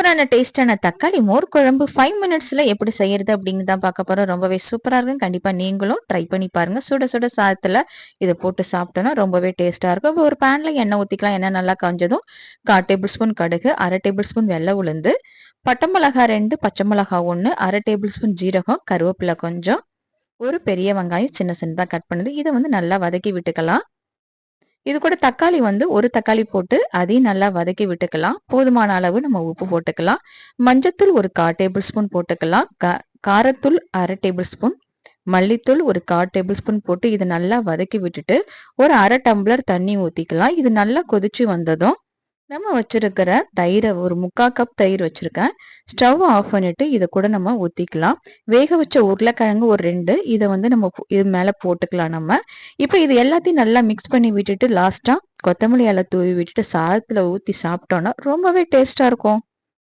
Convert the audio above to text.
சூப்பரான டேஸ்டான தக்காளி மோர் குழம்பு 5 மினிட்ஸ்ல எப்படி செய்யறது அப்படிங்கிறத பார்க்க போறோம். ரொம்பவே சூப்பரா இருக்கும். கண்டிப்பா நீங்களும் ட்ரை பண்ணி பாருங்க. சுட சுட சாதத்துல இதை போட்டு சாப்பிட்டோம்னா ரொம்பவே டேஸ்டா இருக்கும். இப்போ ஒரு பேன்ல எண்ணெய் ஊத்திக்கலாம். எண்ணெய் நல்லா காஞ்சதும் 1/4 டேபிள் ஸ்பூன் கடுகு, 1/2 டேபிள் ஸ்பூன் வெள்ளை உளுந்து, பட்டை மிளகாய் 2, பச்சை மிளகாய் 1, 1/2 டேபிள் ஸ்பூன் ஜீரகம், கருவேப்பிலை கொஞ்சம், ஒரு பெரிய வெங்காயம் சின்ன சின்னதா கட் பண்ணது. இதை வந்து நல்லா வதக்கி விட்டுக்கலாம். இது கூட தக்காளி வந்து ஒரு தக்காளி போட்டு அதையும் நல்லா வதக்கி விட்டுக்கலாம். போதுமான அளவு நம்ம உப்பு போட்டுக்கலாம். மஞ்சத்தூள் ஒரு 1/4 டேபிள் ஸ்பூன் போட்டுக்கலாம். காரத்தூள் 1/2 டேபிள் ஸ்பூன், மல்லித்தூள் ஒரு 1/4 டேபிள் ஸ்பூன் போட்டு இது நல்லா வதக்கி விட்டுட்டு ஒரு 1/2 டம்ளர் தண்ணி ஊத்திக்கலாம். இது நல்லா கொதிச்சு வந்ததும் நம்ம வச்சிருக்கிற தயிரை ஒரு 3/4 கப் தயிர் வச்சிருக்கேன். ஸ்டவ் ஆஃப் பண்ணிட்டு இதை கூட நம்ம ஊத்திக்கலாம். வேக வச்ச உருளைக்கிழங்கு ஒரு 2 இதை வந்து நம்ம இது மேல போட்டுக்கலாம் நம்ம. இப்போ இது எல்லாத்தையும் நல்லா மிக்ஸ் பண்ணி விட்டுட்டு லாஸ்டா கொத்தமல்லி இலை தூவி விட்டுட்டு சாதத்துல ஊத்தி சாப்பிட்டோம்னா ரொம்பவே டேஸ்டா இருக்கும்.